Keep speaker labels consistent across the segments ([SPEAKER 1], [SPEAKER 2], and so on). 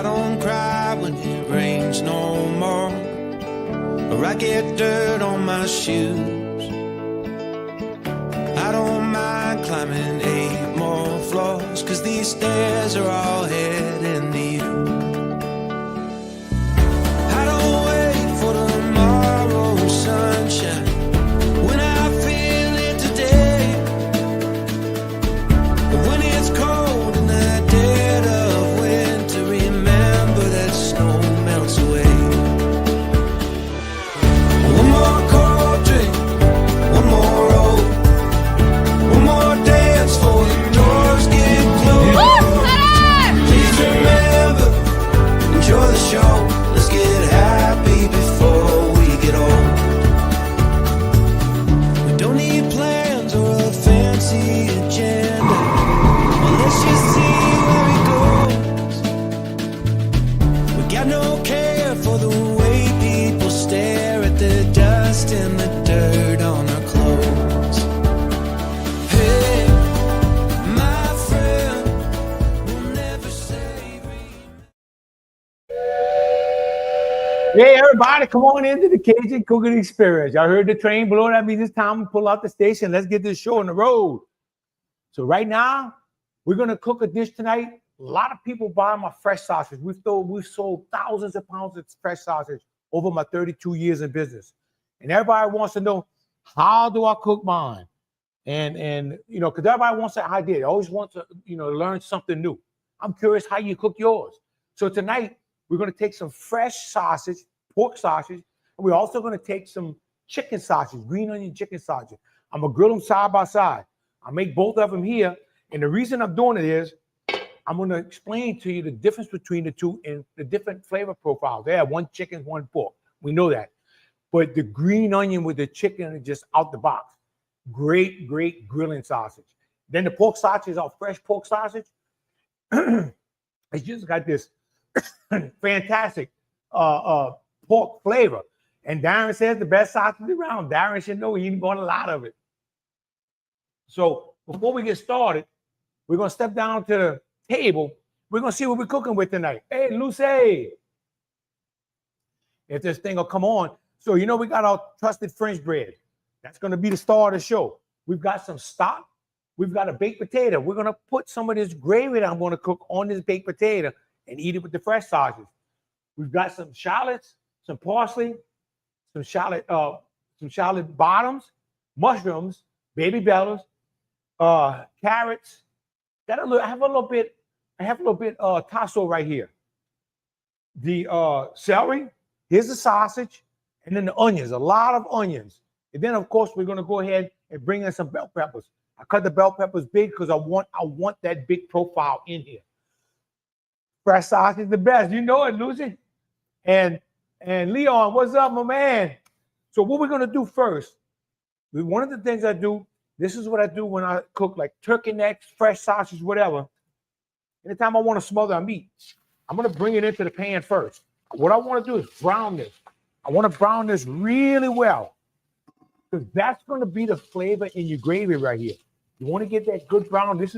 [SPEAKER 1] I don't cry when it rains no more, or I get dirt on my shoes. I don't mind climbing 8 more floors, 'cause these stairs are all heading to you. I don't wait for tomorrow's sunshine when I feel it today. But when it's cold in the dead of winter, remember that snow melts away. One more cold drink, one more roll, one more dance before the doors get closed. Please remember, enjoy the show. Let's get happy before we get old. We don't need plans or a fancy agenda. Well, let's just see where it goes. We got no care for the way people stare at the dust and the dirt on our clothes. Hey, my friend, we'll never say
[SPEAKER 2] Hey, everybody, come on into the Cajun Cooking Experience. Y'all heard the train blow. That means it's time to pull out the station. Let's get this show on the road. So right now, we're going to cook a dish tonight. A lot of people buy my fresh sausage. We've sold thousands of pounds of fresh sausage over my 32 years in business. And everybody wants to know, how do I cook mine? And you know, because everybody wants an idea. They always want to, you know, learn something new. I'm curious how you cook yours. So tonight, we're going to take some fresh sausage, pork sausage, and we're also going to take some chicken sausage, green onion chicken sausage. I'm going to grill them side by side. I'll make both of them here. And the reason I'm doing it is I'm going to explain to you the difference between the two and the different flavor profiles. They have one chicken, one pork. We know that. But the green onion with the chicken is just out the box. Great, great grilling sausage. Then the pork sausage, our fresh pork sausage, it's just got this fantastic pork flavor. And Darren says the best sausage around. Darren should know he ain't bought a lot of it. So before we get started, we're going to step down to the table. We're going to see what we're cooking with tonight. Hey, Lucy. If this thing will come on. So, you know, we got our trusted French bread. That's going to be the star of the show. We've got some stock. We've got a baked potato. We're going to put some of this gravy that I'm going to cook on this baked potato and eat it with the fresh sausage. We've got some shallots, some parsley, some shallot bottoms, mushrooms, baby bells, carrots. I have a little bit tasso right here. The celery. Here's the sausage, and then the onions. A lot of onions. And then, of course, we're going to go ahead and bring in some bell peppers. I cut the bell peppers big because I want that big profile in here. Fresh sausage is the best. You know it, Lucy. And Leon, what's up, my man? So what we're going to do first, one of the things I do, this is what I do when I cook like turkey necks, fresh sausage, whatever. Anytime I want to smother a meat, I'm going to bring it into the pan first. What I want to do is brown this. I want to brown this really well because that's going to be the flavor in your gravy right here. You want to get that good brown. This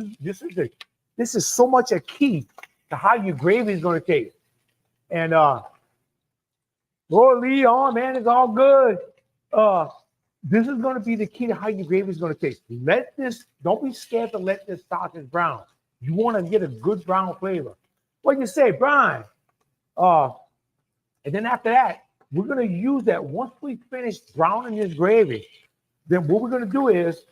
[SPEAKER 2] is so much a key to how your gravy is going to taste. And Lord Leon, man, it's all good. This is going to be the key to how your gravy is going to taste. Don't be scared to let this sausage brown. You want to get a good brown flavor. What do you say, Brian? And then after that, we're going to use that. Once we finish browning this gravy, then what we're going to do is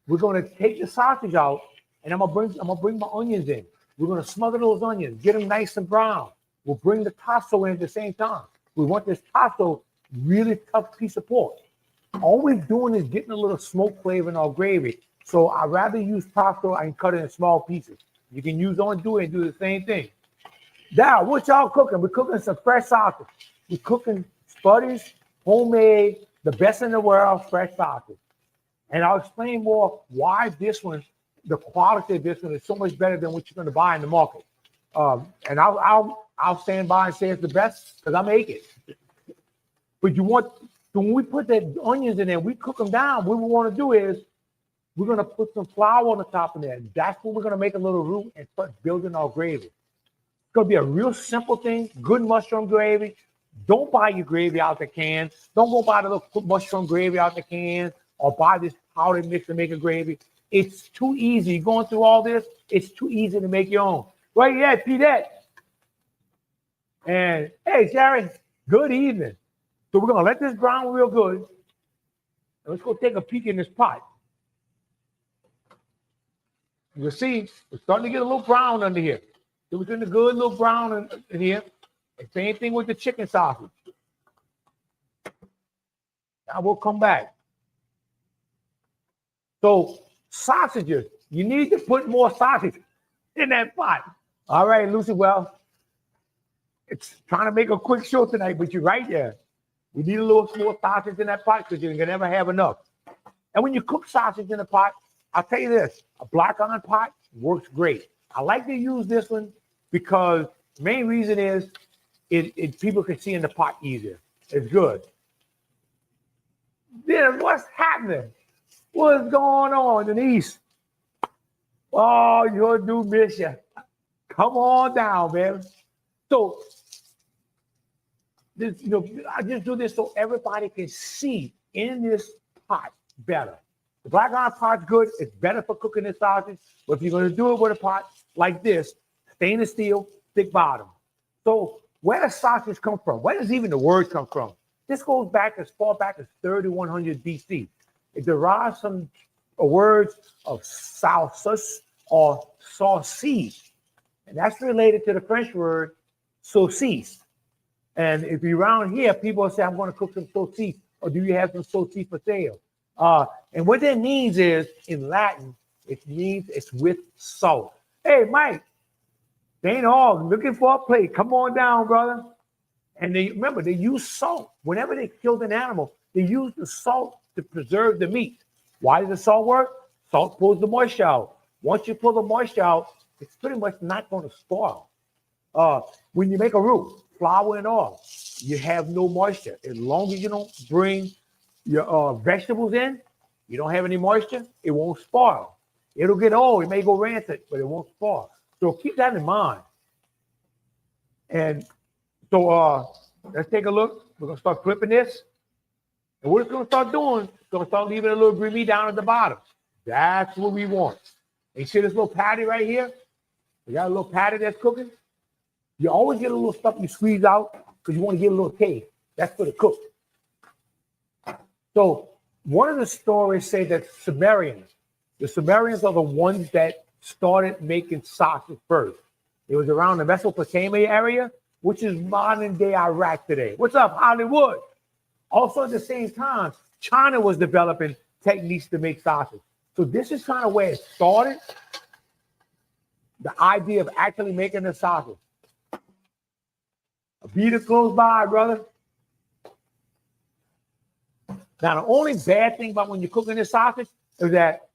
[SPEAKER 2] we're going to take the sausage out, and I'm gonna bring my onions in. We're going to smother those onions, get them nice and brown. We'll bring the tasso in at the same time. We want this tasso really tough piece of pork. All we're doing is getting a little smoke flavor in our gravy. So I'd rather use tasso and cut it in small pieces. You can use undo and do the same thing. Now, what y'all cooking? We're cooking some fresh sausage. We're cooking Spuddy's homemade, the best in the world, fresh sausage. And I'll explain more why this one, the quality of this one is so much better than what you're going to buy in the market. And I'll stand by and say it's the best because I make it. But when we put the onions in there, we cook them down. What we want to do is we're going to put some flour on the top of there. That's what we're going to make a little roux and start building our gravy. going to be a real simple thing. Good mushroom gravy. Don't buy your gravy out the can. Don't go buy the little mushroom gravy out the can or buy this powdered mix to make a gravy. It's too easy. Going through all this, it's too easy to make your own. Right, yeah, Pete. And hey, Sharon, good evening. So we're going to let this brown real good. And let's go take a peek in this pot. You'll see, it's starting to get a little brown under here. It was in the good little brown in here. And same thing with the chicken sausage. Now we'll come back. So sausages, you need to put more sausage in that pot. All right, Lucy, well, it's trying to make a quick show tonight, but you're right there. We need a little more sausage in that pot because you can never have enough. And when you cook sausage in a pot, I'll tell you this, a black iron pot works great. I like to use this one because the main reason is it people can see in the pot easier. It's good. Then what's happening? What's going on in the East? Oh, your new mission. Come on down, man. So this, I just do this so everybody can see in this pot better. The black iron pot's good. It's better for cooking the sausage. But if you're going to do it with a pot like this, stainless steel, thick bottom. So where does sausage come from? Where does even the word come from? This goes back as far back as 3100 BC. It derives from words of sauce or saucisse. And that's related to the French word saucisse. And if you're around here, people will say, I'm going to cook some saucisse. Or do you have some saucisse for sale? And what that means is, in Latin, it means it's with salt. Hey, Mike, they ain't all looking for a plate. Come on down, brother. And remember, they use salt. Whenever they killed an animal, they used the salt to preserve the meat. Why does the salt work? Salt pulls the moisture out. Once you pull the moisture out, it's pretty much not going to spoil. When you make a roux, flour and oil, you have no moisture. As long as you don't bring your vegetables in, you don't have any moisture, it won't spoil. It'll get old. It may go rancid, but it won't spoil. So keep that in mind. And so let's take a look. We're going to start flipping this. And what it's going to start doing, it's going to start leaving a little green down at the bottom. That's what we want. And you see this little patty right here? We got a little patty that's cooking. You always get a little stuff you squeeze out because you want to get a little taste. That's for the cook. So one of the stories say that the Sumerians are the ones that started making sausage first. It was around the Mesopotamia area, which is modern day Iraq today. What's up, Hollywood? Also at the same time, China was developing techniques to make sausage. So this is kind of where it started. The idea of actually making the sausage. A beater close by, brother. Now, the only bad thing about when you're cooking this sausage is that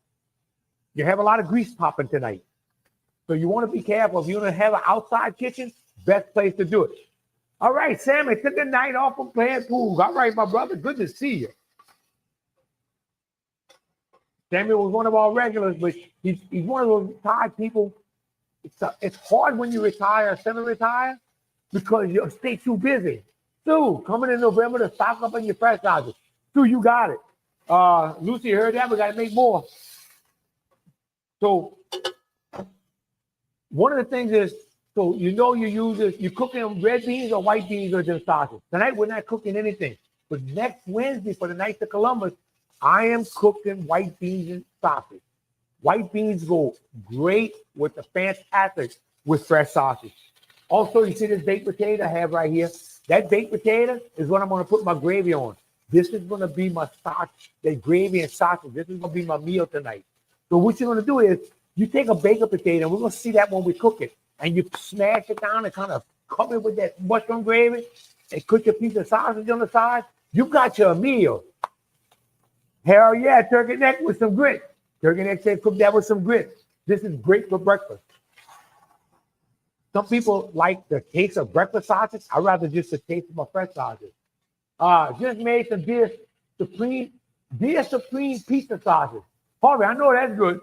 [SPEAKER 2] you have a lot of grease popping tonight. So you want to be careful. If you want to have an outside kitchen, best place to do it. All right, Sammy, took the night off from playing pool. All right, my brother, good to see you. Sammy was one of our regulars, but he's one of those retired people. It's hard when you retire, semi-retire, because you stay too busy. Stu, coming in November to stock up on your fresh sausage. Stu, you got it. Lucy heard that. We got to make more. So one of the things is, so you're cooking red beans or white beans or just sausage. Tonight, we're not cooking anything. But next Wednesday, for the Night of Columbus, I am cooking white beans and sausage. White beans go great with the fantastic with fresh sausage. Also, you see this baked potato I have right here? That baked potato is what I'm going to put my gravy on. This is going to be my sausage, the gravy and sausage. This is going to be my meal tonight. So what you're going to do is you take a baked potato, and we're going to see that when we cook it, and you smash it down and kind of cover it with that mushroom gravy and cook your piece of sausage on the side. You got your meal. Hell yeah, turkey neck with some grits. Turkey neck said cook that with some grits. This is great for breakfast. Some people like the taste of breakfast sausage. I'd rather just the taste of my fresh sausage. Just made some Deer Supreme pizza sausage. Harvey, I know that's good.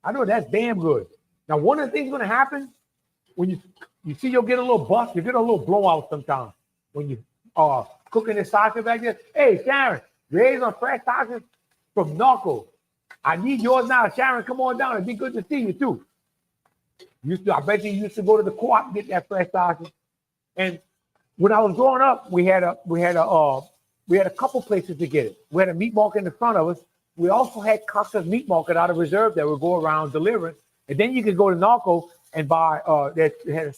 [SPEAKER 2] I know that's damn good. Now, one of the things going to happen when you see you'll get a little bust, you get a little blowout sometimes when you cooking the sausage back there. Hey, Sharon, raised on fresh sausage from Narco. I need yours now. Sharon, come on down. It'd be good to see you too. I bet you used to go to the co-op and get that fresh sausage. And when I was growing up, we had a couple places to get it. We had a meat market in the front of us. We also had Custer's Meat Market out of reserve that would go around delivering. And then you could go to Narco and buy, they had a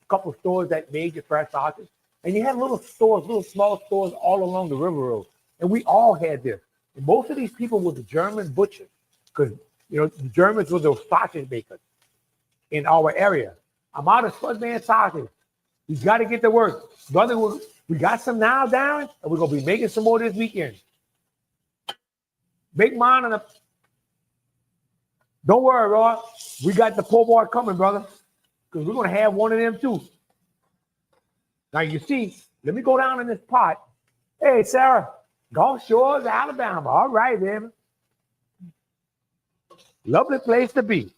[SPEAKER 2] couple of stores that made your fresh sausage. And you had little stores, little small stores all along the river road. And we all had this. And most of these people were the German butchers because, the Germans were the sausage makers in our area. I'm out of Spudman sausage. You got to get to work. Brother, we got some now down, and we're going to be making some more this weekend. Make mine on Don't worry, Roy. We got the po' boy coming, brother, because we're going to have one of them too. Now, you see, let me go down in this pot. Hey, Sarah, Gulf Shores, Alabama. All right, baby. Lovely place to be.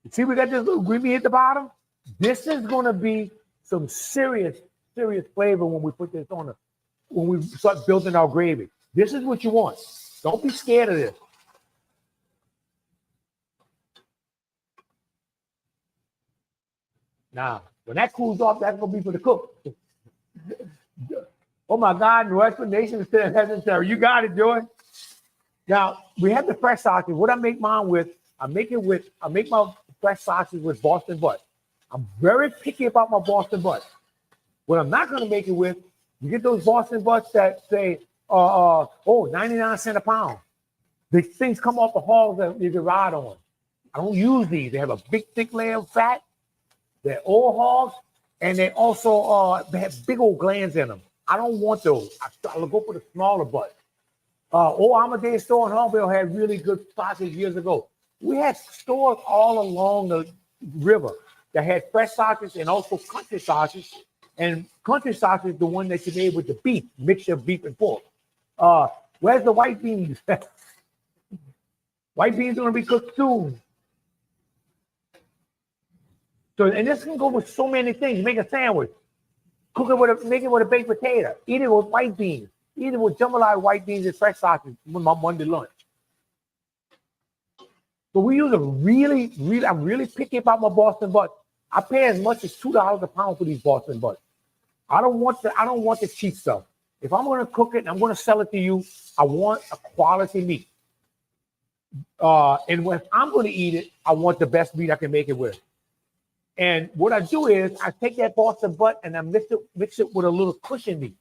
[SPEAKER 2] You see, we got this little greeny at the bottom. This is going to be some serious flavor when we put this on when we start building our gravy. This is what you want. Don't be scared of this. Now, when that cools off, that's going to be for the cook. Oh, my God, no explanation is necessary. You got it, Joy. Now, we have the fresh sausage. What I make mine with, I make my fresh sausage with Boston butt. I'm very picky about my Boston butt. What I'm not going to make it with, you get those Boston butts that say, 99 cents a pound. These things come off the hogs that you can ride on. I don't use these. They have a big, thick layer of fat. They're old hogs, and they also they have big old glands in them. I don't want those. I'll go for the smaller butt. Old Amadeus store in Huntsville had really good sausage years ago. We had stores all along the river that had fresh sausage and also country sausage. And country sausage is the one that you made with the beef, mixture of beef and pork. Where's the white beans? White beans are going to be cooked soon. So, and this can go with so many things. Make a sandwich. Make it with a baked potato. Eat it with white beans. Eat it with jambalaya white beans and fresh sausage with my Monday lunch. So we use I'm really picky about my Boston butt. I pay as much as $2 a pound for these Boston butts. I don't want the cheap stuff. If I'm going to cook it and I'm going to sell it to you, I want a quality meat. And if I'm going to eat it, I want the best meat I can make it with. And what I do is I take that Boston butt and I mix it with a little cushion meat.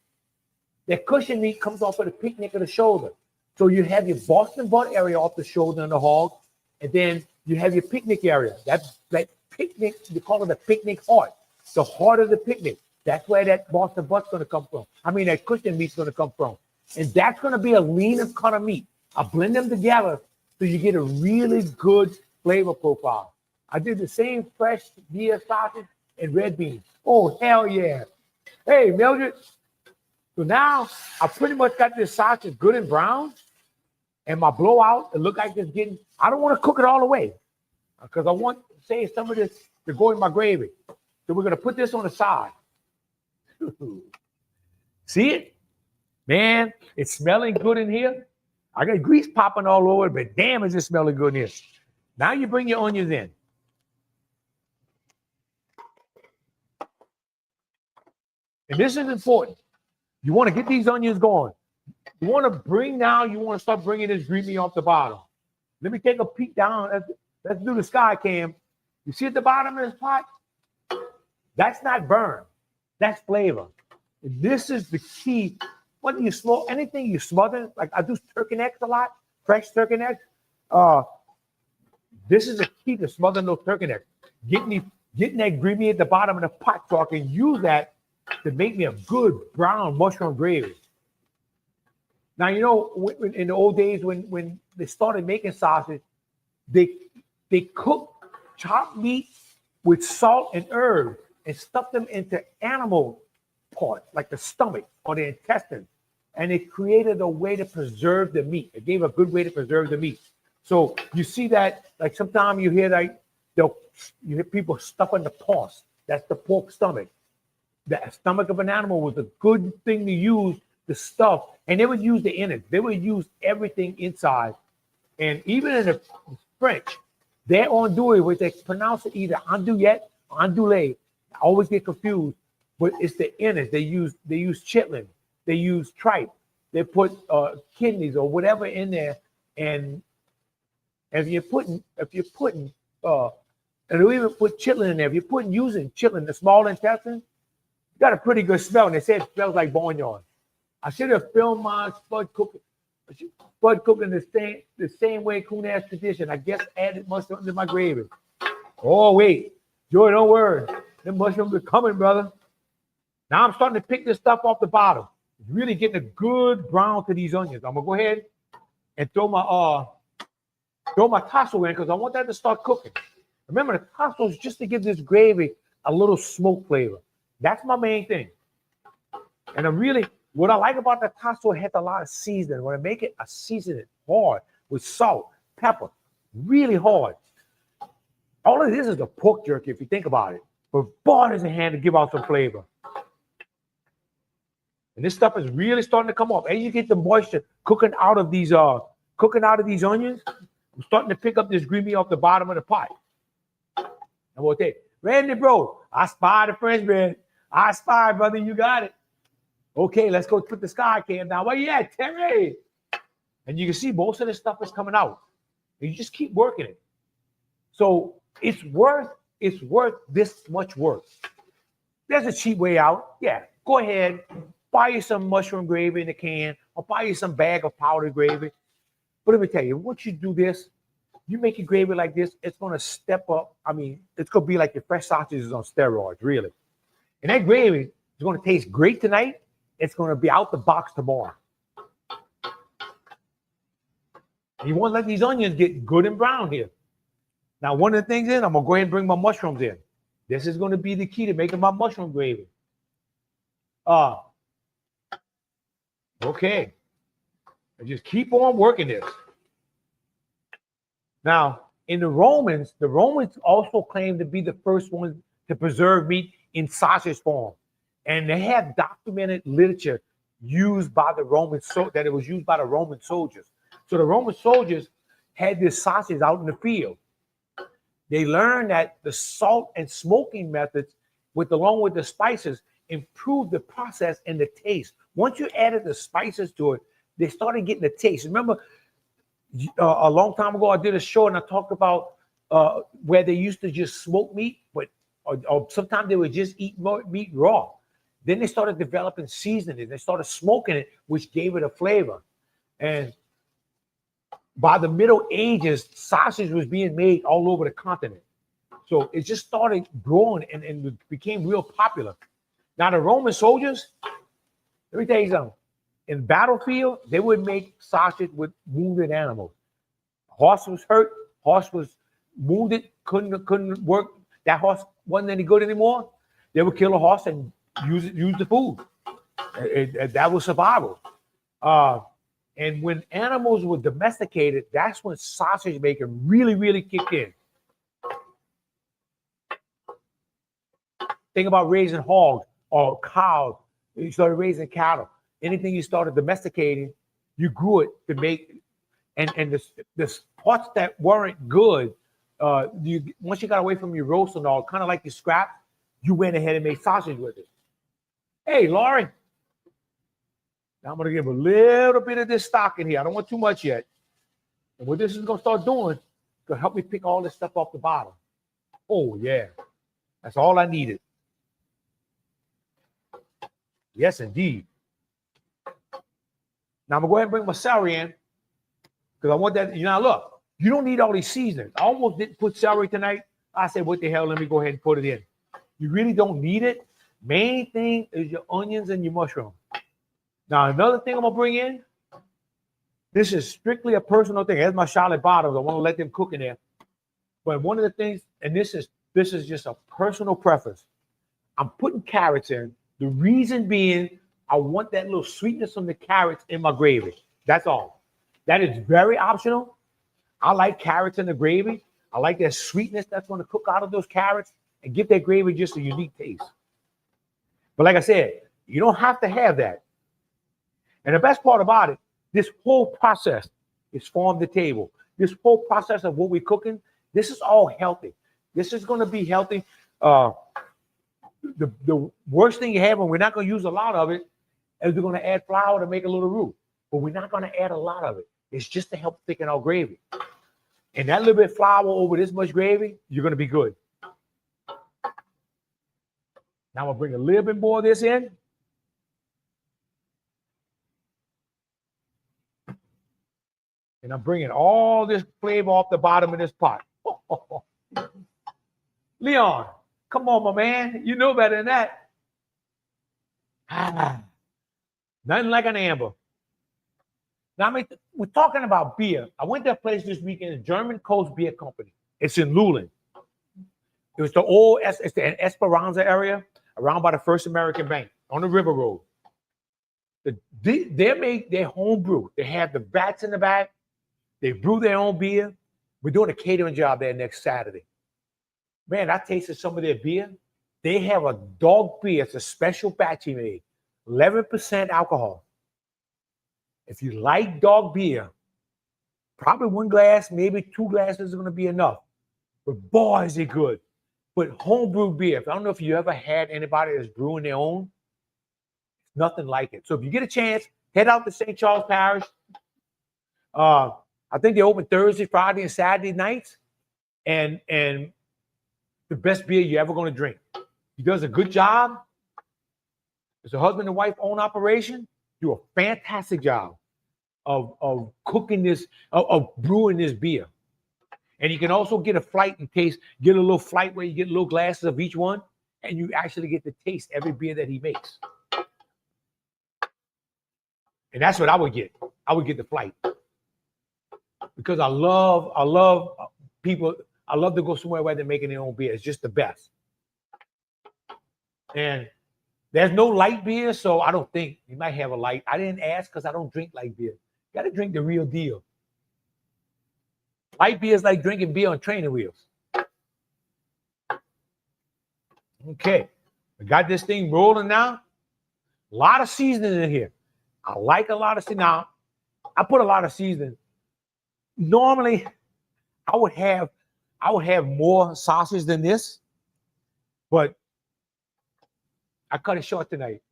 [SPEAKER 2] That cushion meat comes off of the picnic of the shoulder. So you have your Boston butt area off the shoulder and the hog, and then you have your picnic area. That picnic, you call it the picnic heart. The heart of the picnic. That's where that Boston butt's going to come from. That cushion meat's going to come from. And that's going to be a leaner cut of meat. I blend them together so you get a really good flavor profile. I did the same fresh deer sausage and red beans. Oh, hell yeah. Hey, Mildred. So now I pretty much got this sausage good and brown. And my blowout, it look like it's getting, I don't want to cook it all the way. Because I want to save some of this to go in my gravy. So we're going to put this on the side. See it? Man, it's smelling good in here. I got grease popping all over it, but damn, is it smelling good in here. Now you bring your onions in. And this is important. You want to get these onions going. You want to start bringing this green meat off the bottom. Let me take a peek down. Let's do the sky cam. You see at the bottom of this pot? That's not burn. That's flavor. And this is the key. When you anything you smother, like I do turkey necks a lot, fresh turkey necks. This is the key to smothering those turkey necks. Getting that green meat at the bottom of the pot so I can use that to make me a good brown mushroom gravy. Now, in the old days when they started making sausage, they cooked chopped meat with salt and herbs and stuffed them into animal parts, like the stomach or the intestines. And it created a way to preserve the meat. It gave a good way to preserve the meat. So you see that, like sometimes you hear you hear people stuffing the paws. That's the pork stomach. The stomach of an animal was a good thing to use the stuff, and they would use the innards. They would use everything inside. And even in the French, their andouille, which they pronounce it either andouillette or andouille. I always get confused, but it's the innards. They use chitlin, they use tripe, they put kidneys or whatever in there. And if you're putting, and they even put chitlin in there. If you're using chitlin, the small intestine, you got a pretty good smell. And they say it smells like barnyard. I should have filmed my spud cooking. Spud cooking the same way Kuna's tradition. I guess added mustard to my gravy. Oh wait, Joy, don't worry. The mushrooms are coming, brother. Now I'm starting to pick this stuff off the bottom. It's really getting a good brown to these onions. I'm gonna go ahead and throw my tasso in because I want that to start cooking. Remember, the tasso is just to give this gravy a little smoke flavor. That's my main thing. And what I like about the tasso, it has a lot of seasoning. When I make it, I season it hard with salt, pepper, really hard. All of this is a pork jerky if you think about it. But boy, there's a hand to give out some flavor. And this stuff is really starting to come off. As you get the moisture cooking out of these onions, I'm starting to pick up this greeny off the bottom of the pot. And we'll take, Randy, bro, I spy the French bread. I spy, brother, you got it. Okay, let's go put the sky cam down. Where you at, Terry? And you can see most of this stuff is coming out. And you just keep working it. So it's worth this much work. There's a cheap way out. Yeah, go ahead, buy you some mushroom gravy in a can, or buy you some bag of powdered gravy. But let me tell you, once you do this, you make your gravy like this, it's going to step up. I mean, it's going to be like your fresh sausages on steroids, really. And that gravy is going to taste great tonight. It's going to be out the box tomorrow. You want to let these onions get good and brown here. Now, one of the things is I'm going to go ahead and bring my mushrooms in. This is going to be the key to making my mushroom gravy. Okay. And just keep on working this. Now, in the Romans also claimed to be the first ones to preserve meat in sausage form. And they have documented literature used by the Roman that it was used by the Roman soldiers. So the Roman soldiers had this sausage out in the field. They learned that the salt and smoking methods, along with the spices, improved the process and the taste. Once you added the spices to it, they started getting the taste. Remember, a long time ago, I did a show and I talked about where they used to just smoke meat, or sometimes they would just eat meat raw. Then they started developing seasoning. They started smoking it, which gave it a flavor. And by the Middle Ages, sausage was being made all over the continent. So it just started growing and became real popular. Now, the Roman soldiers, let me tell you something. In battlefield, they would make sausage with wounded animals. Horse was hurt, horse was wounded, couldn't work. That horse wasn't any good anymore. They would kill a horse and use the food. That was survival. And when animals were domesticated, that's when sausage making really, really kicked in. Think about raising hogs or cows. You started raising cattle. Anything you started domesticating, you grew it to make, and the parts that weren't good, once you got away from your roast and all, kind of like your scrap, you went ahead and made sausage with it. Hey, Laurie. Now I'm going to give a little bit of this stock in here. I don't want too much yet. And what this is going to start doing, it's going to help me pick all this stuff off the bottom. Oh, yeah. That's all I needed. Yes, indeed. Now I'm going to go ahead and bring my celery in because I want that. Look, you don't need all these seasonings. I almost didn't put celery tonight. I said, what the hell? Let me go ahead and put it in. You really don't need it. Main thing is your onions and your mushroom. Now, another thing I'm going to bring in, this is strictly a personal thing. That's my Charlotte bottoms. I want to let them cook in there. But one of the things, and this is just a personal preference, I'm putting carrots in. The reason being, I want that little sweetness from the carrots in my gravy. That's all. That is very optional. I like carrots in the gravy. I like that sweetness that's going to cook out of those carrots. and give that gravy just a unique taste. But like I said, you don't have to have that. And the best part about it, this whole process is farm to table. This whole process of what we're cooking, this is all healthy. This is going to be healthy. The worst thing you have, and we're not going to use a lot of it, is we're going to add flour to make a little roux. But we're not going to add a lot of it. It's just to help thicken our gravy. And that little bit of flour over this much gravy, you're going to be good. Now I'm going to bring a little bit more of this in. And I'm bringing all this flavor off the bottom of this pot. Leon, come on, my man. You know better than that. Nothing like an amber. Now, I mean, we're talking about beer. I went to a place this weekend, a German Coast Beer Company. It's in Luling. It was it's the Esperanza area, around by the First American Bank, on the River Road. They make their home brew. They have the vats in the back. They brew their own beer. We're doing a catering job there next Saturday. Man, I tasted some of their beer. They have a dog beer. It's a special batch he made. 11% alcohol. If you like dog beer, probably one glass, maybe 2 glasses is going to be enough. But boy, is it good. But homebrew beer, I don't know if you ever had anybody that's brewing their own. Nothing like it. So if you get a chance, head out to St. Charles Parish. I think they open Thursday, Friday, and Saturday nights. And the best beer you're ever going to drink. He does a good job. It's a husband and wife owned operation. Do a fantastic job of cooking this, of brewing this beer. And you can also get a flight and taste, get a little flight where you get little glasses of each one, and you actually get to taste every beer that he makes. And that's what I would get. I would get the flight. Because I love people, I love to go somewhere where they're making their own beer. It's just the best. And there's no light beer, so I don't think you might have a light. I didn't ask because I don't drink light beer. You got to drink the real deal. Light beer is like drinking beer on training wheels. Okay, I got this thing rolling now. A lot of seasoning in here. I like a lot of seasoning. Now, I put a lot of seasoning. Normally, I would have more sausage than this, but I cut it short tonight.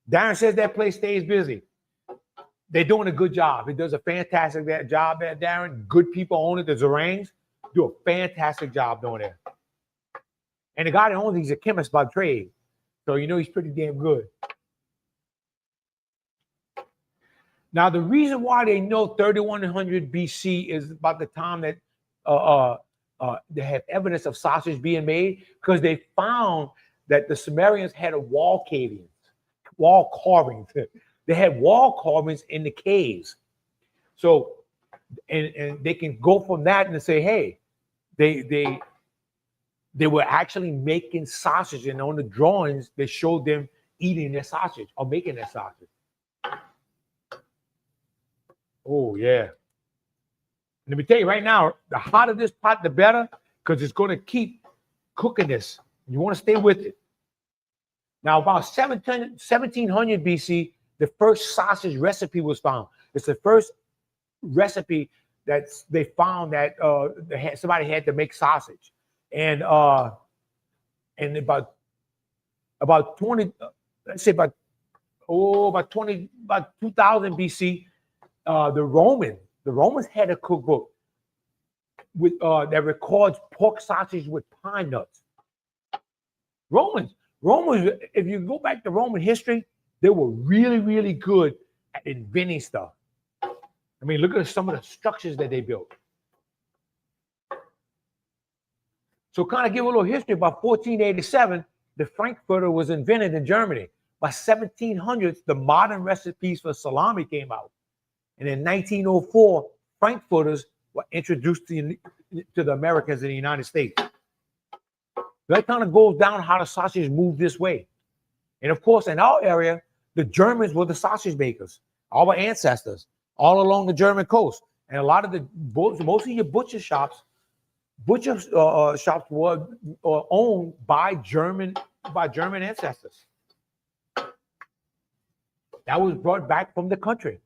[SPEAKER 2] Darren says that place stays busy. They're doing a good job. It does a fantastic job there, Darren. Good people own it. The Zarangs do a fantastic job doing it. And the guy that owns it, he's a chemist by trade. So you know he's pretty damn good. Now, the reason why they know 3100 BC is about the time that they have evidence of sausage being made, because they found that the Sumerians had a wall carvings. They had wall carvings in the caves. So, and they can go from that and say, hey, they were actually making sausage, and on the drawings they showed them eating their sausage or making their sausage. Oh yeah. Let me tell you right now, the hotter this pot, the better, because it's going to keep cooking this. You want to stay with it. Now, about 1700 BC, the first sausage recipe was found. It's the first recipe that they found that somebody had to make sausage. And about 20, let's say about 2000 BC, the Romans had a cookbook with that records pork sausage with pine nuts. Romans, if you go back to Roman history, they were really, really good at inventing stuff. I mean, look at some of the structures that they built. So kind of give a little history. By 1487, the Frankfurter was invented in Germany. By 1700s, the modern recipes for salami came out. And in 1904, Frankfurters were introduced to the Americans in the United States. That kind of goes down how the sausage moved this way. And of course, in our area, the Germans were the sausage makers, our ancestors, all along the German coast. And a lot of most of your butcher shops, butcher shops were owned by German ancestors. That was brought back from the country.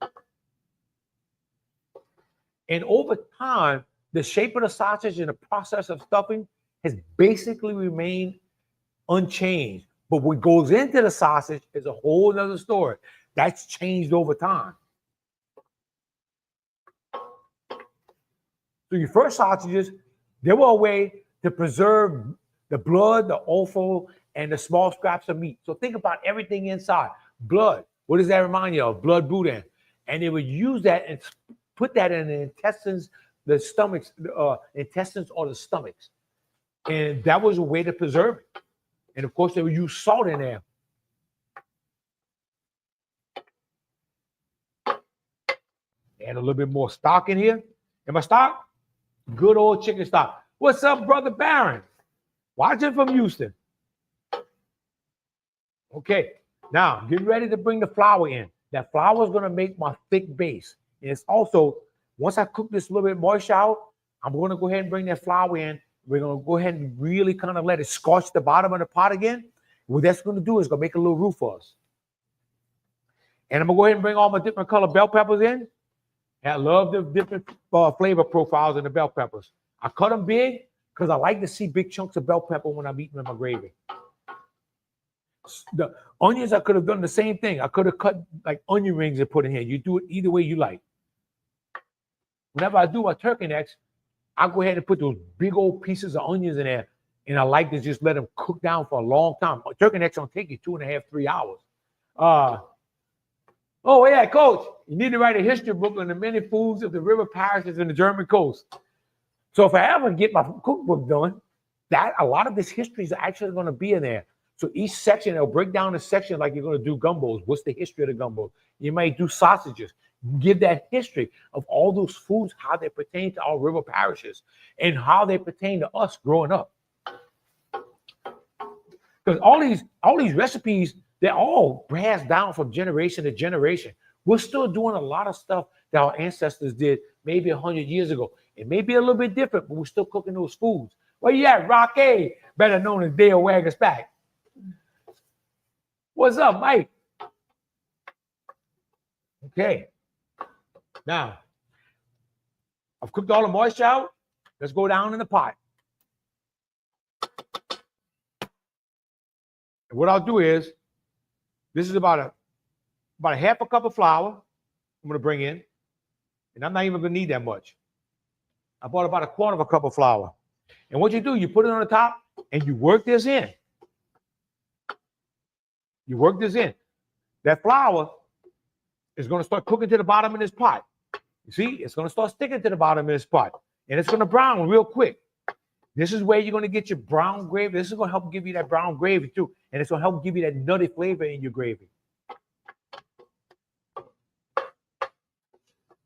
[SPEAKER 2] And over time, the shape of the sausage and the process of stuffing has basically remained unchanged. But what goes into the sausage is a whole other story. That's changed over time. So your first sausages, they were a way to preserve the blood, the offal, and the small scraps of meat. So think about everything inside. Blood. What does that remind you of? Blood boudin. And they would use that and put that in the intestines, the stomachs, intestines or the stomachs. And that was a way to preserve it. And of course, they would use salt in there. Add a little bit more stock in here. And my stock? Good old chicken stock. What's up, Brother Barron? Watching from Houston. Okay, now get ready to bring the flour in. That flour is going to make my thick base. And it's also, once I cook this a little bit moist out, I'm going to go ahead and bring that flour in. We're going to go ahead and really kind of let it scorch the bottom of the pot again. What that's going to do is going to make a little roof for us. And I'm going to go ahead and bring all my different color bell peppers in. And I love the different flavor profiles in the bell peppers. I cut them big because I like to see big chunks of bell pepper when I'm eating in my gravy. The onions, I could have done the same thing. I could have cut like onion rings and put in here. You do it either way you like. Whenever I do my turkey necks, I go ahead and put those big old pieces of onions in there, and I like to just let them cook down for a long time. Turkey necks don't take you 2.5, 3 hours. Oh yeah, Coach, you need to write a history book on the many foods of the river parishes in the German coast. So if I ever get my cookbook done, that a lot of this history is actually going to be in there. So each section, they'll break down a section like you're going to do gumbos. What's the history of the gumbo? You might do sausages. Give that history of all those foods, how they pertain to our river parishes and how they pertain to us growing up. Because all these recipes, they're all passed down from generation to generation. We're still doing a lot of stuff that our ancestors did maybe 100 years ago. It may be a little bit different, but we're still cooking those foods. Where you at, Rocky? Better known as Dale Wagger's back. What's up, Mike? Okay. Now, I've cooked all the moisture out. Let's go down in the pot. And what I'll do is, this is about a half a cup of flour I'm going to bring in. And I'm not even going to need that much. I bought about 1/4 cup of flour. And what you do, you put it on the top and you work this in. You work this in. That flour is going to start cooking to the bottom of this pot. You see, it's going to start sticking to the bottom of this pot. And it's going to brown real quick. This is where you're going to get your brown gravy. This is going to help give you that brown gravy too. And it's going to help give you that nutty flavor in your gravy.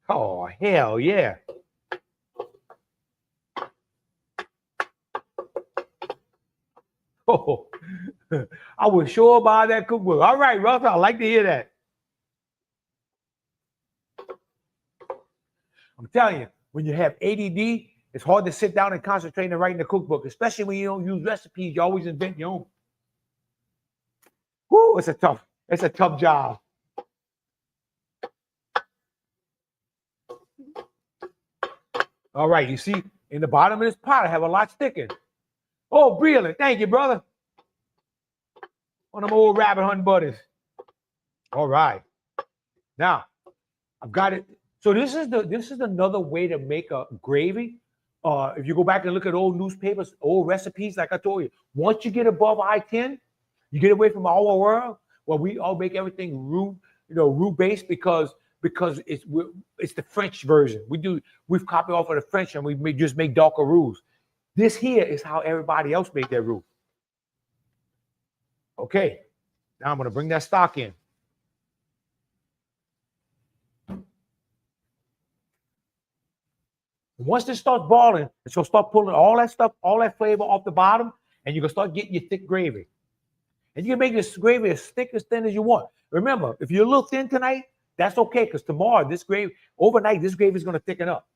[SPEAKER 2] Oh, hell yeah. Oh, I was sure about that cookbook. All right, Russ, I like to hear that. I'm telling you, when you have ADD, it's hard to sit down and concentrate and write in the cookbook, especially when you don't use recipes. You always invent your own. Whoo, it's a tough job. All right, you see, in the bottom of this pot, I have a lot sticking. Oh, brilliant. Thank you, brother. One of my old rabbit hunting buddies. All right. Now, I've got it. So this is another way to make a gravy. If you go back and look at old newspapers, old recipes, like I told you, once you get above I-10, you get away from our world where we all make everything roux-based because it's the French version. We've copied off of the French and we just make darker roux. This here is how everybody else made their roux. Okay, now I'm going to bring that stock in. Once this starts boiling, it's going to start pulling all that stuff, all that flavor off the bottom, and you're going to start getting your thick gravy. And you can make this gravy as thick, as thin as you want. Remember, if you're a little thin tonight, that's okay, because tomorrow, overnight, this gravy is going to thicken up.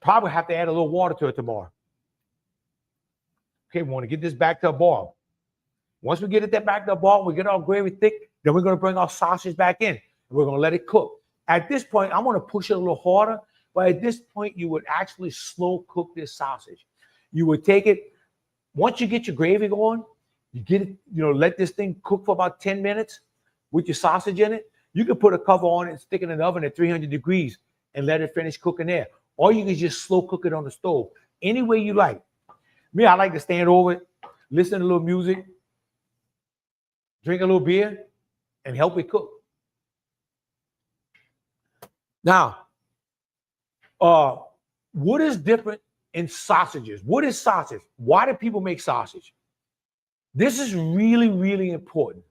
[SPEAKER 2] Probably have to add a little water to it tomorrow. Okay, we want to get this back to a boil. Once we get it back to a boil, we get our gravy thick, then we're going to bring our sausage back in. And we're going to let it cook. At this point, I'm going to push it a little harder, but at this point, you would actually slow cook this sausage. You would take it, once you get your gravy going, you get it, let this thing cook for about 10 minutes with your sausage in it. You can put a cover on it and stick it in the oven at 300 degrees and let it finish cooking there. Or you can just slow cook it on the stove, any way you like. Me, I like to stand over it, listen to a little music, drink a little beer, and help it cook. Now, what is different in sausages? What is sausage? Why do people make sausage? This is really, really important.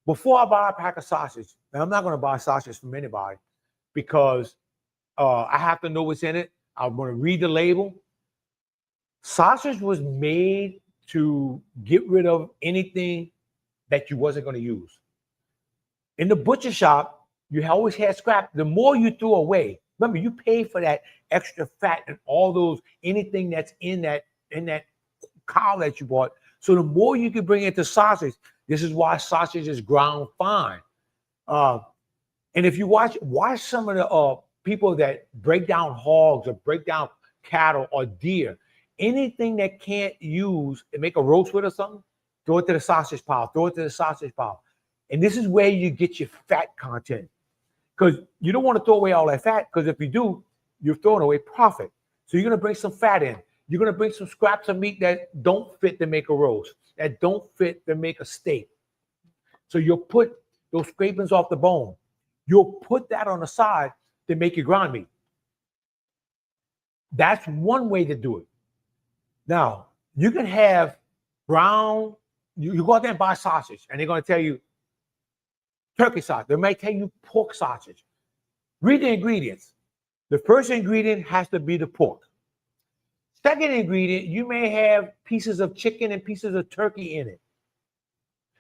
[SPEAKER 2] Before I buy a pack of sausage, and I'm not going to buy sausage from anybody because I have to know what's in it. I'm going to read the label. Sausage was made to get rid of anything that you wasn't going to use. In the butcher shop, you always had scrap. The more you threw away, remember, you pay for that extra fat and all those, anything that's in that cow that you bought. So the more you can bring into sausage, this is why sausage is ground fine. And if you watch some of the people that break down hogs or break down cattle or deer, anything that can't use and make a roast with or something, throw it to the sausage pile, throw it to the sausage pile. And this is where you get your fat content. Because you don't want to throw away all that fat, because if you do, you're throwing away profit. So you're going to bring some fat in. You're going to bring some scraps of meat that don't fit to make a roast, that don't fit to make a steak. So you'll put those scrapings off the bone. You'll put that on the side to make your ground meat. That's one way to do it. Now, you can have ground, you go out there and buy sausage, and they're going to tell you turkey sausage. They might tell you pork sausage. Read the ingredients. The first ingredient has to be the pork. Second ingredient, you may have pieces of chicken and pieces of turkey in it.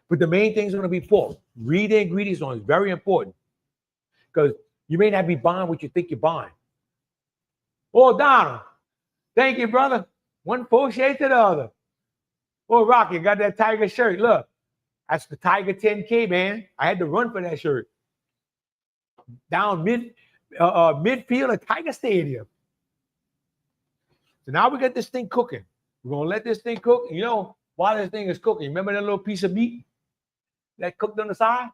[SPEAKER 2] But the main thing is going to be pork. Read the ingredients on it. It's very important. Because you may not be buying what you think you're buying. Oh, Donald. Thank you, brother. One full shade to the other. Oh, Rocky, got that Tiger shirt. Look, that's the Tiger 10K, man. I had to run for that shirt. Down midfield of Tiger Stadium. So now we got this thing cooking. We're going to let this thing cook. You know, while this thing is cooking, remember that little piece of meat that cooked on the side?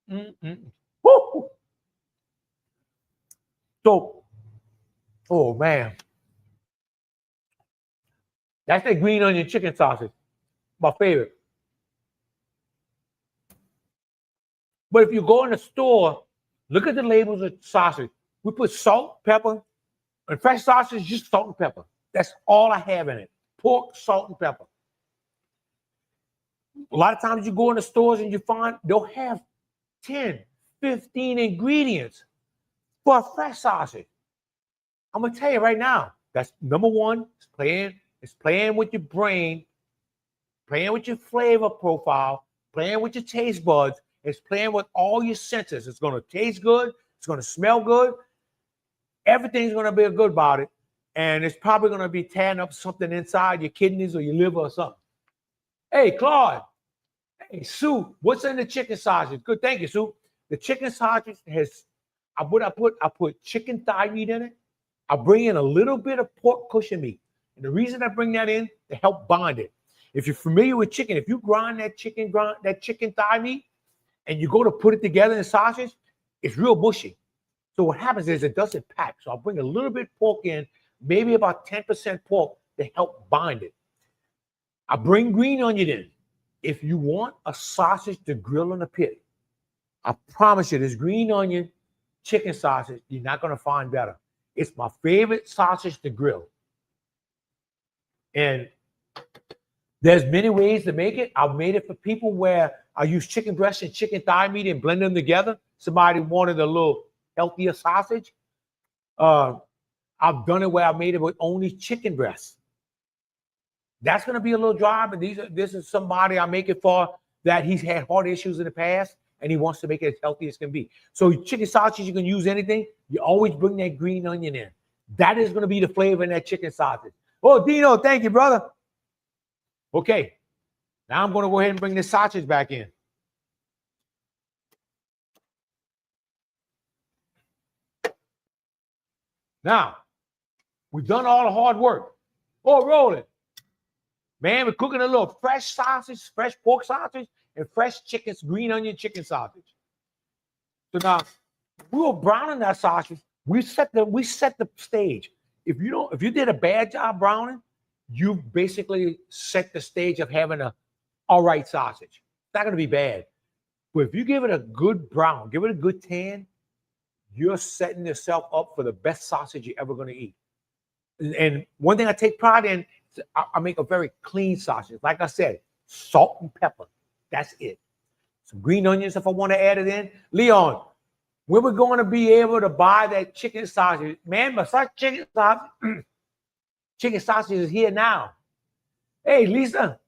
[SPEAKER 2] Woo! So, oh, man. That's the green onion chicken sausage. My favorite. But if you go in the store, look at the labels of sausage. We put salt, pepper, and fresh sausage, just salt and pepper. That's all I have in it. Pork, salt, and pepper. A lot of times you go in the stores and you find they'll have 10, 15 ingredients for a fresh sausage. I'm going to tell you right now, that's number one, it's playing with your brain, playing with your flavor profile, playing with your taste buds. It's playing with all your senses. It's going to taste good. It's going to smell good. Everything's going to be good about it. And it's probably going to be tearing up something inside your kidneys or your liver or something. Hey, Claude. Hey, Sue, what's in the chicken sausage? Good, thank you, Sue. The chicken sausage has, I put chicken thigh meat in it. I bring in a little bit of pork cushion meat. And the reason I bring that in, to help bond it. If you're familiar with chicken, if you grind that chicken thigh meat, and you go to put it together in sausage, it's real mushy. So what happens is it doesn't pack. So I'll bring a little bit pork in, maybe about 10% pork to help bind it. I bring green onion in. If you want a sausage to grill in the pit, I promise you this green onion chicken sausage, you're not going to find better. It's my favorite sausage to grill. And there's many ways to make it. I've made it for people where I use chicken breast and chicken thigh meat and blend them together. Somebody wanted a little healthier sausage. I've done it where I made it with only chicken breast. That's going to be a little dry, but this is somebody I make it for that he's had heart issues in the past, and he wants to make it as healthy as can be. So chicken sausage, you can use anything. You always bring that green onion in. That is going to be the flavor in that chicken sausage. Oh, Dino, thank you, brother. Okay, now I'm going to go ahead and bring this sausage back in. Now, we've done all the hard work. Oh, rolling. Man, we're cooking a little fresh sausage, fresh pork sausage, and fresh chicken, green onion chicken sausage. So now, we were browning that sausage. We set the stage. If you did a bad job browning, you basically set the stage of having a all right sausage. It's not going to be bad. But if you give it a good brown, give it a good tan, you're setting yourself up for the best sausage you're ever going to eat. And one thing I take pride in, I make a very clean sausage. Like I said, salt and pepper. That's it. Some green onions if I want to add it in. Leon, when we're going to be able to buy that chicken sausage, man, besides chicken sausage, chicken sausage is here now. Hey, Lisa,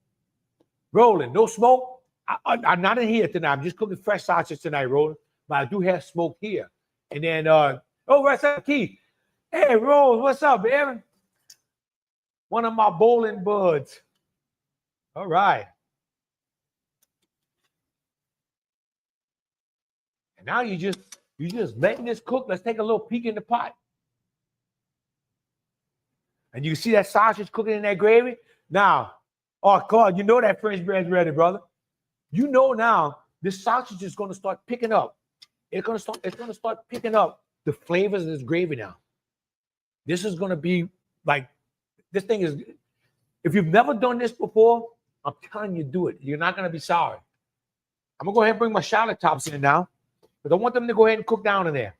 [SPEAKER 2] rolling, no smoke. I'm not in here tonight. I'm just cooking fresh sausage tonight, rolling. But I do have smoke here. And then, what's up, Keith? Hey, Rose, what's up, Aaron? One of my bowling buds. All right. And now you just letting this cook. Let's take a little peek in the pot. And you see that sausage cooking in that gravy? Now, oh, God, you know that French bread's ready, brother. You know now this sausage is going to start picking up. It's going to start picking up the flavors of this gravy now. This is going to be like, this thing is, if you've never done this before, I'm telling you, do it. You're not going to be sorry. I'm going to go ahead and bring my shallot tops in now, because I want them to go ahead and cook down in there.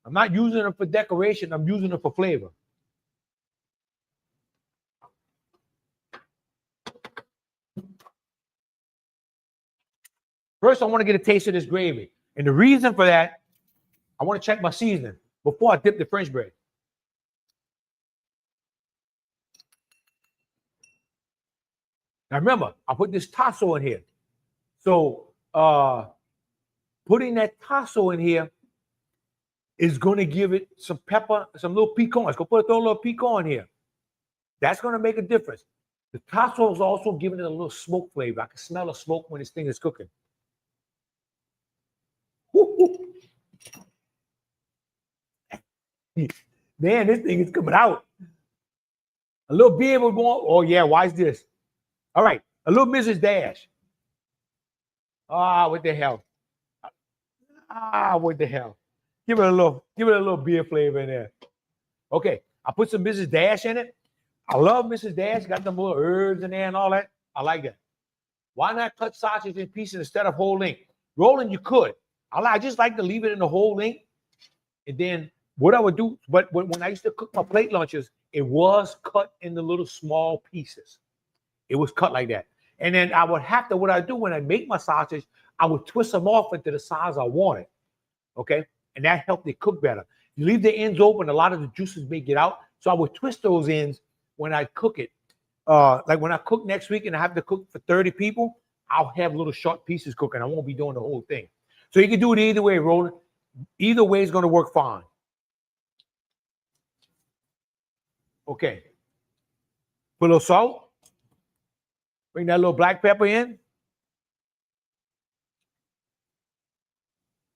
[SPEAKER 2] I'm not using them for decoration. I'm using them for flavor. First, I want to get a taste of this gravy. And the reason for that, I want to check my seasoning before I dip the French bread. Now remember, I put this tasso in here. So putting that tasso in here is going to give it some pepper, some little piquant. It's going to throw a little piquant in here. That's going to make a difference. The tasso is also giving it a little smoke flavor. I can smell the smoke when this thing is cooking. Man, this thing is coming out. A little beer would go, oh yeah, why is this? All right, a little Mrs. Dash. What the hell? What the hell? Give it a little beer flavor in there. Okay, I put some Mrs. Dash in it. I love Mrs. Dash. Got them little herbs in there and all that. I like that. Why not cut sausage in pieces instead of whole length? Rolling, you could. I just like to leave it in the whole length. And then what I would do, but when I used to cook my plate lunches, it was cut in the little small pieces. It was cut like that. And then I would have to, what I do when I make my sausage, I would twist them off into the size I wanted. Okay? And that helped it cook better. You leave the ends open, a lot of the juices may get out. So I would twist those ends when I cook it. Like when I cook next week and I have to cook for 30 people, I'll have little short pieces cooking. I won't be doing the whole thing. So you can do it either way, Roland. Either way is going to work fine. Okay. Put a little salt. Bring that little black pepper in.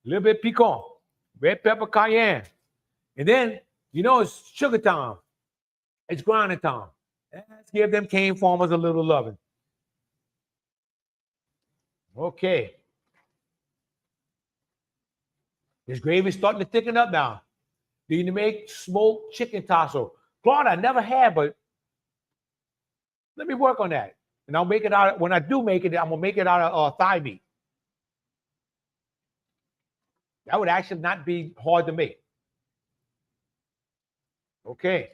[SPEAKER 2] A little bit piquant. Red pepper, cayenne. And then, you know, it's sugar time. It's grinding time. Let's give them cane farmers a little loving. Okay. This gravy's starting to thicken up now. Do you make smoked chicken tasso? Claude, I never had, but let me work on that. And I'll make it out. When I do make it, I'm going to make it out of thigh meat. That would actually not be hard to make. Okay.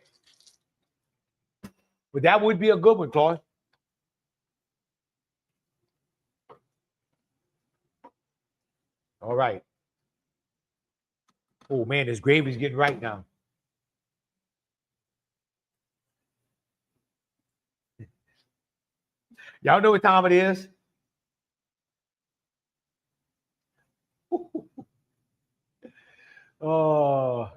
[SPEAKER 2] But that would be a good one, Claude. All right. Oh, man, this gravy's getting right now. Y'all know what time it is? Oh.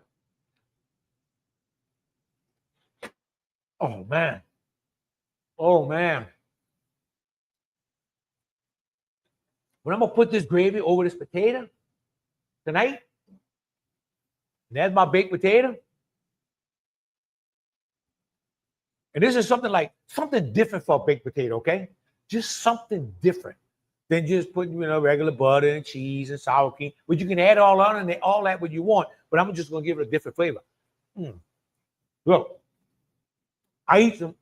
[SPEAKER 2] Oh, man. Oh, man. When I'm going to put this gravy over this potato tonight, and that's my baked potato. And this is something different for a baked potato, okay? Just something different than just putting, regular butter and cheese and sour cream. But you can add all on and all that what you want. But I'm just going to give it a different flavor. Look, I eat some,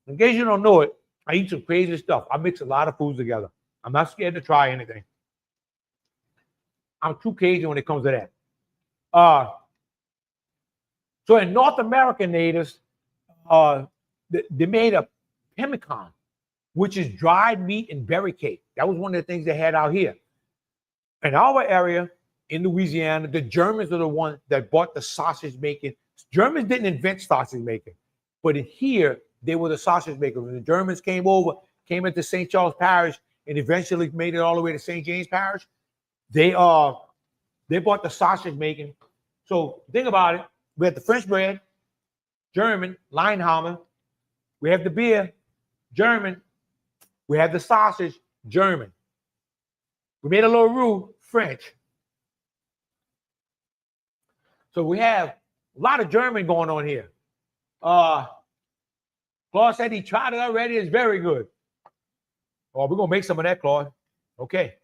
[SPEAKER 2] in case you don't know it, I eat some crazy stuff. I mix a lot of foods together. I'm not scared to try anything. I'm too Cajun when it comes to that. So in North American natives, they made a pemmican, which is dried meat and berry cake. That was one of the things they had out here. In our area, in Louisiana, the Germans are the ones that bought the sausage making. Germans didn't invent sausage making, but in here, they were the sausage makers. When the Germans came into St. Charles Parish, and eventually made it all the way to St. James Parish, they bought the sausage making. So think about it. We had the French bread, German, Leinhammer. We have the beer, German. We have the sausage, German. We made a little roux, French. So we have a lot of German going on here. Claude said he tried it already. It's very good. Oh, we're going to make some of that, Claude. Okay.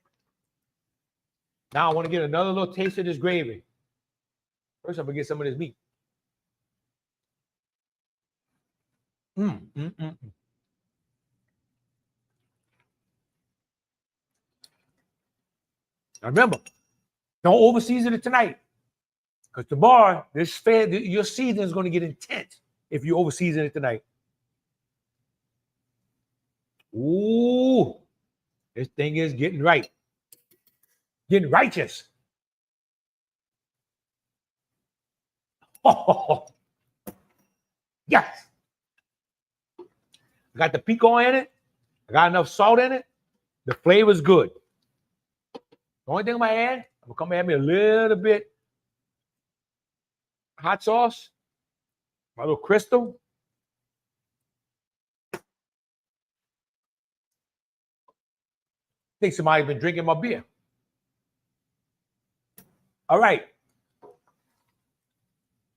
[SPEAKER 2] Now I want to get another little taste of this gravy. First, I'm going to get some of this meat. Now remember, don't overseason it tonight. Because tomorrow, your season is going to get intense if you overseason it tonight. Ooh, this thing is getting right. Getting righteous. Oh, yes. I got the pico in it. I got enough salt in it. The flavor's good. The only thing I might add, I'm going to come add me a little bit hot sauce. My little crystal. I think somebody's been drinking my beer. All right.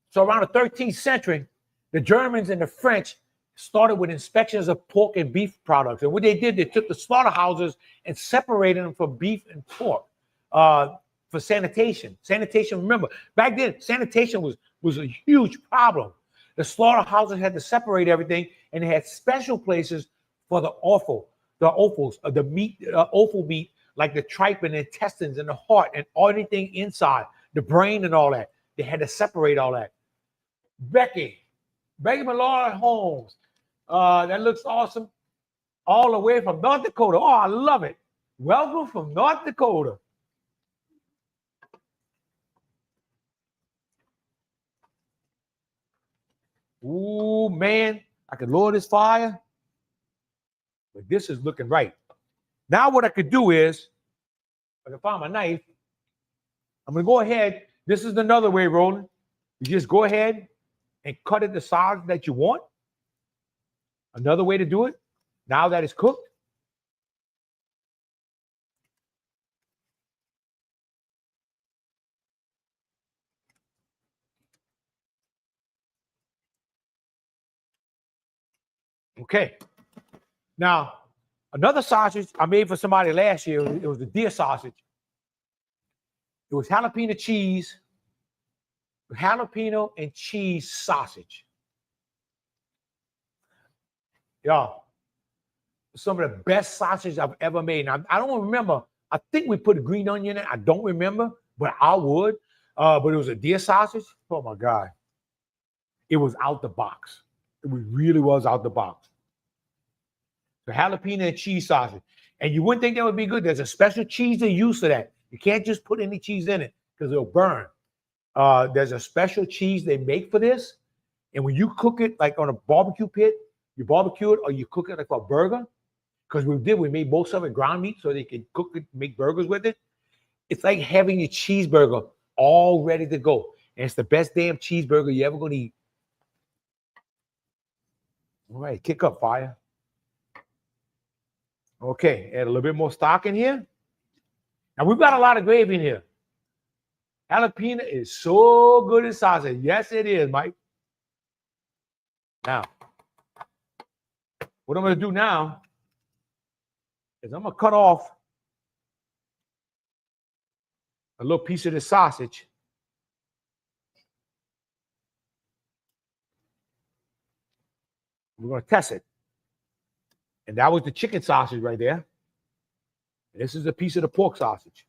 [SPEAKER 2] So around the 13th century, the Germans and the French started with inspections of pork and beef products. And what they did, they took the slaughterhouses and separated them from beef and pork for sanitation. Sanitation, remember, back then, sanitation was a huge problem. The slaughterhouses had to separate everything, and they had special places for the offals, the meat, offal meat, like the tripe and the intestines and the heart and anything inside, the brain and all that. They had to separate all that. Becky Millard Holmes. That looks awesome. All the way from North Dakota. Oh, I love it. Welcome from North Dakota. Ooh, man. I could lower this fire. But this is looking right. Now what I could do is, I can find my knife. I'm going to go ahead. This is another way, Roland. You just go ahead and cut it the size that you want. Another way to do it, now that it's cooked. Okay. Now, another sausage I made for somebody last year, it was the deer sausage. It was jalapeno and cheese sausage. Y'all, some of the best sausage I've ever made. Now, I don't remember. I think we put a green onion in it. I don't remember, but I would. But it was a deer sausage. Oh, my God. It was out the box. It really was out the box. The jalapeno and cheese sausage. And you wouldn't think that would be good. There's a special cheese they use for that. You can't just put any cheese in it because it'll burn. There's a special cheese they make for this. And when you cook it like on a barbecue pit, you barbecue it or you cook it like for a burger. Because we made most of it ground meat so they can cook it, make burgers with it. It's like having a cheeseburger all ready to go. And it's the best damn cheeseburger you're ever going to eat. All right, kick up, fire. Okay, add a little bit more stock in here. Now we've got a lot of gravy in here. Jalapeno is so good in sausage. Yes, it is, Mike. Now, what I'm going to do now is I'm going to cut off a little piece of the sausage. We're going to test it. And that was the chicken sausage right there. And this is a piece of the pork sausage.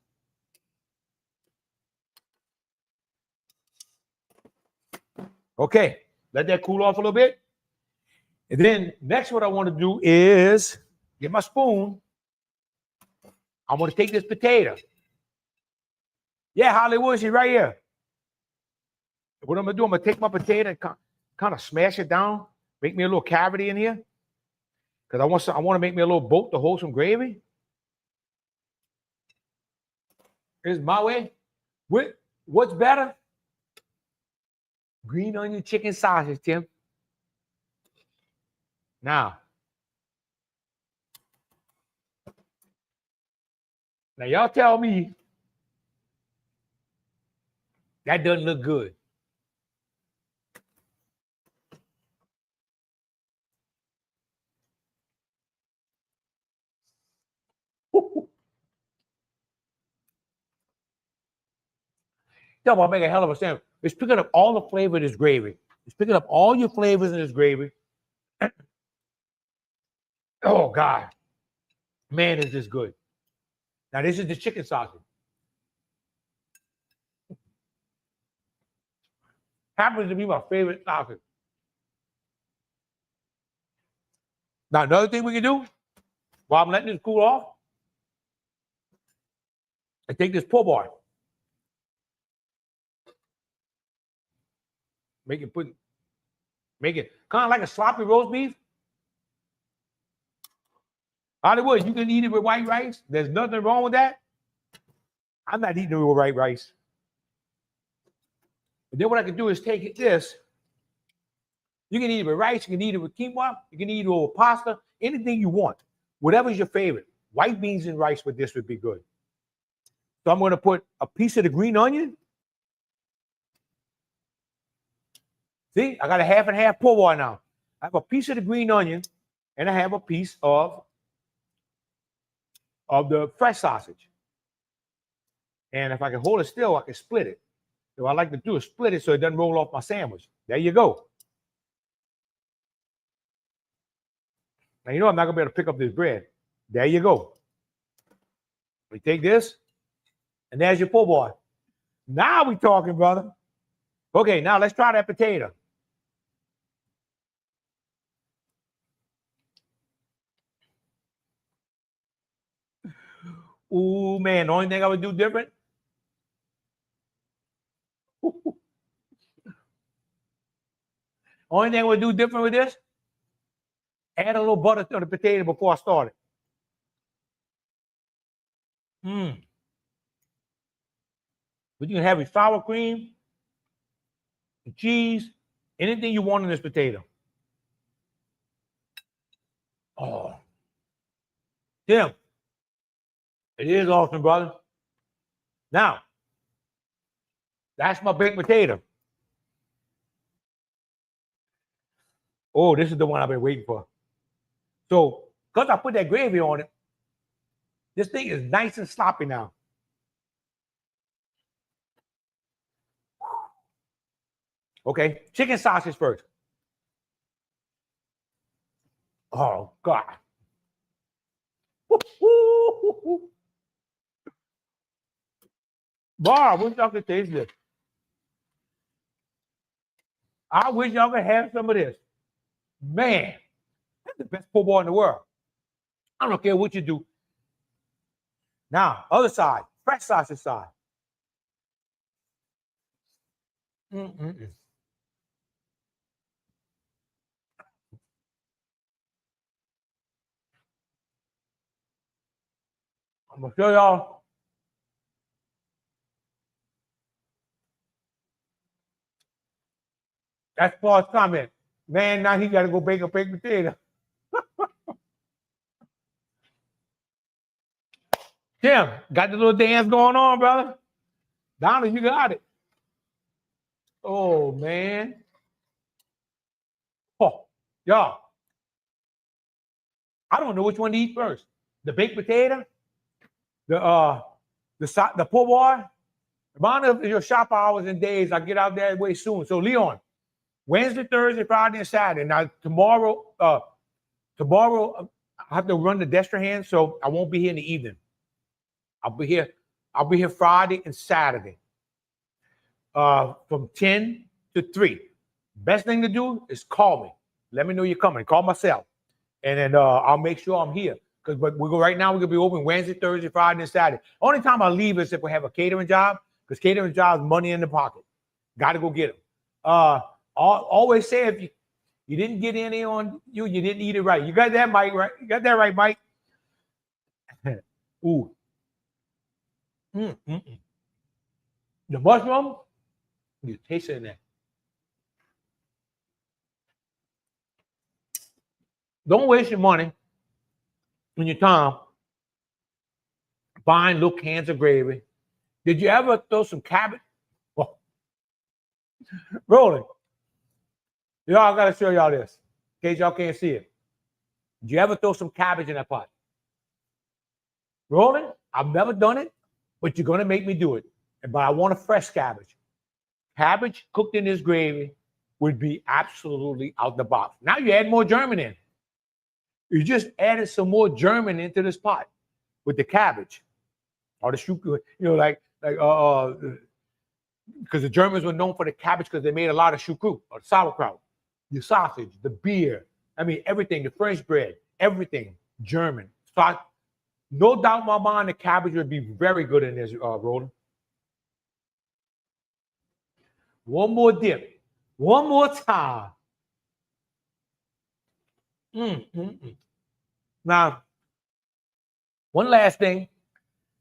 [SPEAKER 2] Okay, let that cool off a little bit. And then next what I want to do is get my spoon. I'm going to take this potato. Yeah, Hollywood, she's right here. What I'm going to do, I'm going to take my potato and kind of smash it down, make me a little cavity in here. Because I want to make me a little boat to hold some gravy. Here's my way. What's better? Green onion chicken sausage, Tim. Now y'all tell me that doesn't look good. Double, I'll make a hell of a sandwich. It's picking up all the flavor of this gravy. It's picking up all your flavors in this gravy. Oh, God. Man, is this good. Now, this is the chicken sausage. Happens to be my favorite sausage. Now, another thing we can do while I'm letting this cool off, I take this po' boy. Make it kind of like a sloppy roast beef. Hollywood, you can eat it with white rice. There's nothing wrong with that. I'm not eating it with white rice. And then what I can do is take this. You can eat it with rice. You can eat it with quinoa. You can eat it with pasta. Anything you want. Whatever's your favorite. White beans and rice with this would be good. So I'm going to put a piece of the green onion. See, I got a half and half po' boy now. I have a piece of the green onion, and I have a piece of the fresh sausage. And if I can hold it still, I can split it. So what I like to do is split it so it doesn't roll off my sandwich. There you go. Now, you know I'm not going to be able to pick up this bread. There you go. We take this, and there's your po' boy. Now we're talking, brother. Okay, now let's try that potato. Ooh, man, the only thing I would do different. Only thing I would do different with this, add a little butter to the potato before I start it. But you can have your sour cream, cheese, anything you want in this potato. Oh. Tim, it is awesome, brother. Now, that's my baked potato. Oh, this is the one I've been waiting for. So, because I put that gravy on it, this thing is nice and sloppy now. Okay, chicken sausage first. Oh, God. Boy, I wish y'all could taste this. I wish y'all could have some of this. Man, that's the best po' boy in the world. I don't care what you do. Now, other side, fresh sausage side. I'm going to show y'all. That's Paul's comment. Man, now he got to go bake a baked potato. Tim, got the little dance going on, brother. Donald, you got it. Oh, man. Oh, y'all. I don't know which one to eat first. The baked potato, the poor boy. Remind me of your shop hours and days. I get out there way soon. So Leon, Wednesday, Thursday, Friday, and Saturday. Now tomorrow, I have to run the Destrehan, so I won't be here in the evening. I'll be here Friday and Saturday. From 10 to 3. Best thing to do is call me. Let me know you're coming. Call myself. And then I'll make sure I'm here. Because right now we're gonna be open Wednesday, Thursday, Friday, and Saturday. Only time I leave is if we have a catering job, because catering jobs money in the pocket. Gotta go get them. Always say if you didn't get any on you didn't eat it right. You got that, Mike, right? You got that right, Mike? Ooh. The mushroom, you taste it in there. Don't waste your money and your time buying little cans of gravy. Did you ever throw some cabbage? Oh. Rolling. Y'all, I gotta show y'all this in case y'all can't see it. Did you ever throw some cabbage in that pot? Rolling? I've never done it, but you're gonna make me do it. But I want a fresh cabbage. Cabbage cooked in this gravy would be absolutely out the box. Now you add more German in. You just added some more German into this pot with the cabbage or the shuku, because the Germans were known for the cabbage because they made a lot of shuku or sauerkraut, the sausage, the beer, I mean, everything, the French bread, everything German. So no doubt in my mind, the cabbage would be very good in this, Roland. One more dip. One more time. Now, one last thing.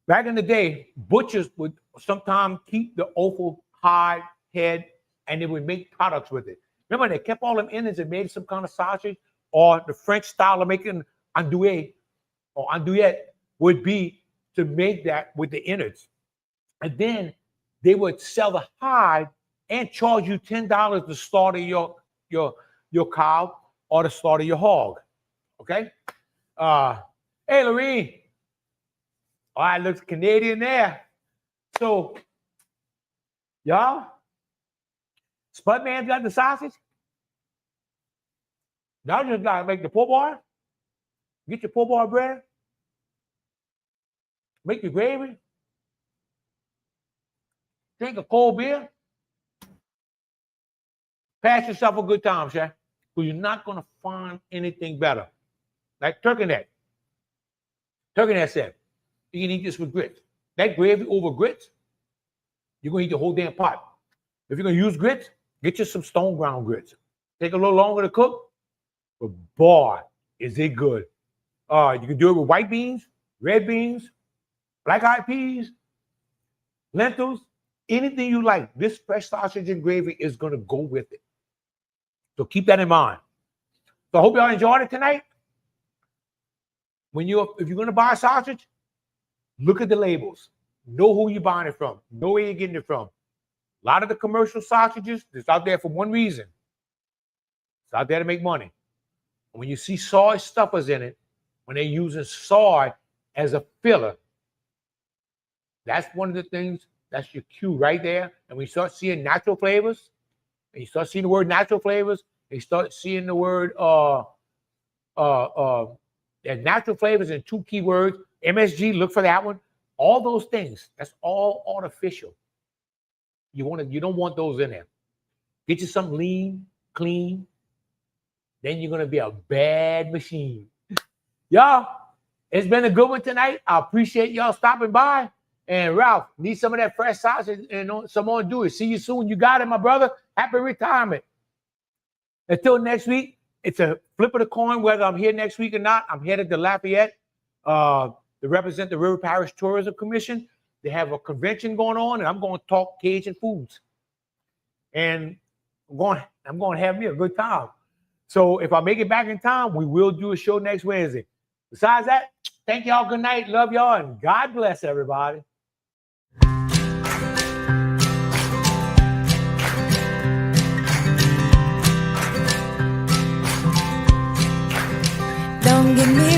[SPEAKER 2] Back in the day, butchers would sometimes keep the offal hide head and they would make products with it. Remember, they kept all them innards and made some kind of sausage, or the French style of making andouille or andouillette would be to make that with the innards. And then they would sell the hide and charge you $10 to slaughter your cow or to slaughter your hog. Okay? Hey, Lorene. All right, looks Canadian there. So, y'all, Spudman's got the sausage. Y'all just gotta make the poor boy. Get your poor boy bread. Make your gravy. Drink a cold beer. Pass yourself a good time, Chef. Because you're not going to find anything better. Like turkey neck. Turkey neck said, you can eat this with grits. That gravy over grits, you're going to eat the whole damn pot. If you're going to use grits, get you some stone ground grits. Take a little longer to cook, but boy, is it good. You can do it with white beans, red beans, black-eyed peas, lentils, anything you like. This fresh sausage and gravy is going to go with it. So keep that in mind. So I hope y'all enjoyed it tonight. If you're going to buy a sausage, look at the labels. Know who you're buying it from. Know where you're getting it from. A lot of the commercial sausages, it's out there for one reason. It's out there to make money. And when you see soy stuffers in it, when they're using soy as a filler, that's one of the things, that's your cue right there. And when you start seeing natural flavors, and you start seeing the word natural flavors, and you start seeing the word natural flavors and two key words, MSG, look for that one. All those things, that's all artificial. You don't want those in there. Get you something lean, clean, then you're gonna be a bad machine. Y'all, it's been a good one tonight. I appreciate y'all stopping by. And Ralph, need some of that fresh sausage and some more do it. See you soon. You got it, my brother. Happy retirement. Until next week, it's a flip of the coin whether I'm here next week or not. I'm headed to Lafayette to represent the River Parish Tourism Commission. They have a convention going on, and I'm going to talk Cajun foods. And I'm going to have me a good time. So if I make it back in time, we will do a show next Wednesday. Besides that, thank y'all. Good night. Love y'all. And God bless everybody.
[SPEAKER 3] Don't give me